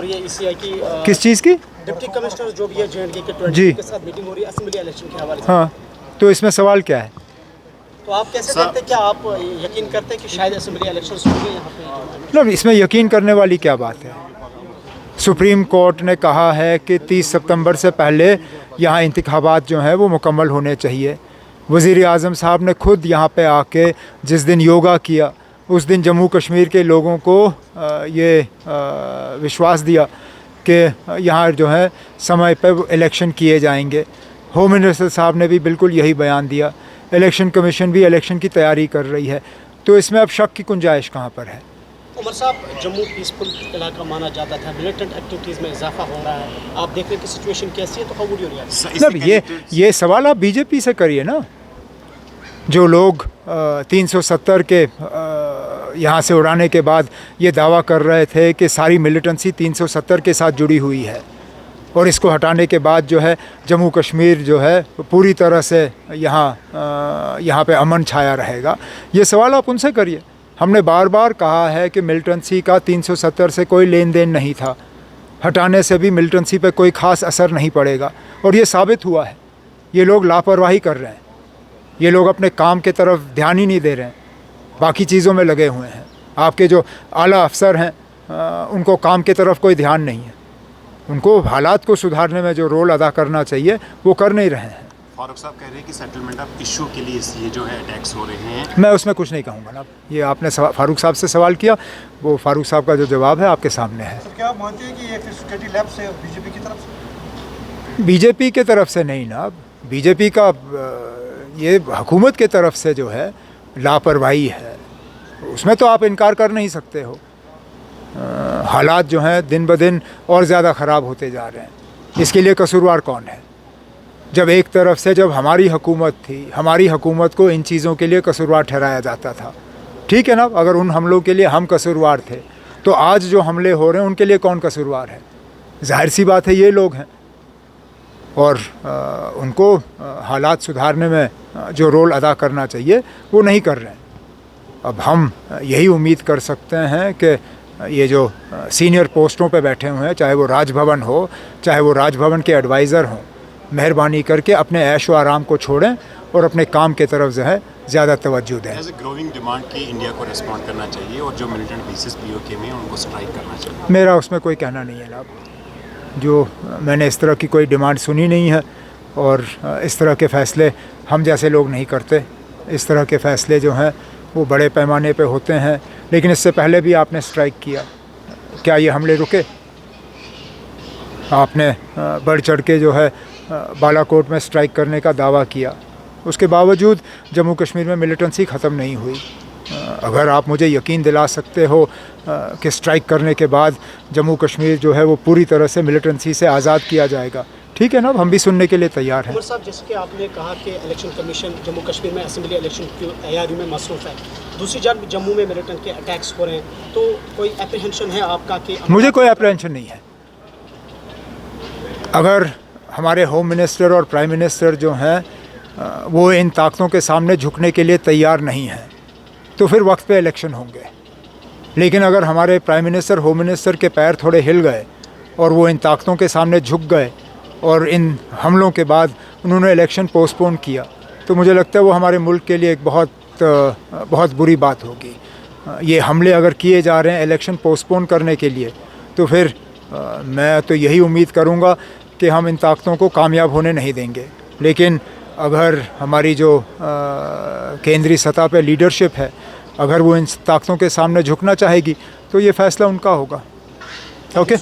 हो रही है ईसीआई की किस चीज़ की? डिप्टी कमिश्नर जो भी है JNK के 20 जी। के साथ मीटिंग हो रही है असेंबली इलेक्शन के हवाले से। हाँ, तो इसमें सवाल क्या है? तो आप कैसे देखते हैं, क्या आप यकीन करते हैं कि शायद असेंबली इलेक्शन होंगे यहाँ पे? मतलब इसमें यकीन करने वाली क्या बात है? सुप्रीम कोर्ट ने कहा है कि 30 सितंबर से पहले यहाँ इंतखाबात जो हैं वो मुकम्मल होने चाहिए। वज़ीर आज़म साहब ने खुद यहाँ पे आके जिस दिन योगा किया उस दिन जम्मू कश्मीर के लोगों को ये विश्वास दिया कि यहाँ जो है समय पे इलेक्शन किए जाएंगे। होम मिनिस्टर साहब ने भी बिल्कुल यही बयान दिया। इलेक्शन कमीशन भी इलेक्शन की तैयारी कर रही है, तो इसमें अब शक की गुंजाइश कहाँ पर है? उमर साहब, जम्मू पीसफुल इलाका माना जाता था, मिलिटेंट एक्टिविटीज़ में इजाफा हो रहा है, आप देख रहे हैं कि सिचुएशन कैसी है, तो हाउ वुड यू रिएक्ट? मतलब ये सवाल आप बीजेपी से करिए ना। जो लोग 370 के यहाँ से उड़ाने के बाद ये दावा कर रहे थे कि सारी मिलिटेंसी 370 के साथ जुड़ी हुई है और इसको हटाने के बाद जो है जम्मू कश्मीर जो है पूरी तरह से यहाँ पे अमन छाया रहेगा, ये सवाल आप उनसे करिए। हमने बार बार कहा है कि मिलिटेंसी का 370 से कोई लेन देन नहीं था, हटाने से भी मिलिटेंसी पे कोई ख़ास असर नहीं पड़ेगा और ये साबित हुआ है। ये लोग लापरवाही कर रहे हैं, ये लोग अपने काम के तरफ ध्यान ही नहीं दे रहे हैं, बाकी चीज़ों में लगे हुए हैं। आपके जो आला अफसर हैं उनको काम की तरफ कोई ध्यान नहीं है, उनको हालात को सुधारने में जो रोल अदा करना चाहिए वो कर नहीं रहे हैं। फारूक साहब कह रहे हैं कि सेटलमेंट ऑफ इशू के लिए ये जो है अटैक्स हो रहे हैं। मैं उसमें कुछ नहीं कहूँगा ना, ये आपने फारूक साहब से सवाल किया, वो फारूक साहब का जो जवाब है आपके सामने है। तो क्या आप मानते हैं कि ये फिर सिक्योरिटी लैब से बीजेपी की तरफ से? बीजेपी के तरफ से नहीं ना, बीजेपी का ये हुकूमत के तरफ से जो है लापरवाही है, उसमें तो आप इनकार कर नहीं सकते हो। हालात जो हैं दिन ब दिन और ज़्यादा ख़राब होते जा रहे हैं, इसके लिए कसूरवार कौन है? जब एक तरफ से जब हमारी हुकूमत थी, हमारी हुकूमत को इन चीज़ों के लिए कसूरवार ठहराया जाता था, ठीक है ना। अगर उन हमलों के लिए हम कसूरवार थे तो आज जो हमले हो रहे हैं उनके लिए कौन कसूरवार है? जाहिर सी बात है ये लोग हैं और उनको हालात सुधारने में जो रोल अदा करना चाहिए वो नहीं कर रहे हैं। अब हम यही उम्मीद कर सकते हैं कि ये जो सीनियर पोस्टों पे बैठे हुए हैं, चाहे वो राजभवन हो चाहे वो राजभवन के एडवाइज़र हों, मेहरबानी करके अपने ऐश व आराम को छोड़ें और अपने काम के तरफ जो है ज़्यादा तवज्जो दें। एज ए ग्रोइंग डिमांड की इंडिया को रिस्पॉन्ड करना चाहिए और जो मिलिटेंट बेसिस POK में उनको स्ट्राइक करना चाहिए। मेरा उसमें कोई कहना नहीं है ना, जो मैंने इस तरह की कोई डिमांड सुनी नहीं है और इस तरह के फ़ैसले हम जैसे लोग नहीं करते। इस तरह के फ़ैसले जो हैं वो बड़े पैमाने पे होते हैं, लेकिन इससे पहले भी आपने स्ट्राइक किया, क्या ये हमले रुके? आपने बढ़ चढ़ के जो है बालाकोट में स्ट्राइक करने का दावा किया, उसके बावजूद जम्मू कश्मीर में मिलिटेंसी ख़त्म नहीं हुई। अगर आप मुझे यकीन दिला सकते हो कि स्ट्राइक करने के बाद जम्मू कश्मीर जो है वो पूरी तरह से मिलिटेंसी से आज़ाद किया जाएगा, ठीक है ना, हम भी सुनने के लिए तैयार हैं। उमर साहब, जैसे कि आपने कहा कि इलेक्शन कमीशन जम्मू कश्मीर में असेंबली इलेक्शन की तैयारी में मसरूफ़ है, दूसरी जानब जम्मू में मिलिटेंट के अटैक्स हो रहे हैं, तो कोई एप्रीहेंशन है आपका कि? मुझे कोई एप्रीहेंशन नहीं है। अगर हमारे होम मिनिस्टर और प्राइम मिनिस्टर जो हैं वो इन ताकतों के सामने झुकने के लिए तैयार नहीं हैं तो फिर वक्त पे इलेक्शन होंगे। लेकिन अगर हमारे प्राइम मिनिस्टर होम मिनिस्टर के पैर थोड़े हिल गए और वो इन ताकतों के सामने झुक गए और इन हमलों के बाद उन्होंने इलेक्शन पोस्टपोन किया, तो मुझे लगता है वो हमारे मुल्क के लिए एक बहुत बुरी बात होगी। ये हमले अगर किए जा रहे हैं इलेक्शन पोस्टपोन करने के लिए, तो फिर मैं तो यही उम्मीद करूँगा कि हम इन ताकतों को कामयाब होने नहीं देंगे। लेकिन अगर हमारी जो केंद्रीय सतह पे लीडरशिप है, अगर वो इन ताकतों के सामने झुकना चाहेगी तो ये फ़ैसला उनका होगा। ओके।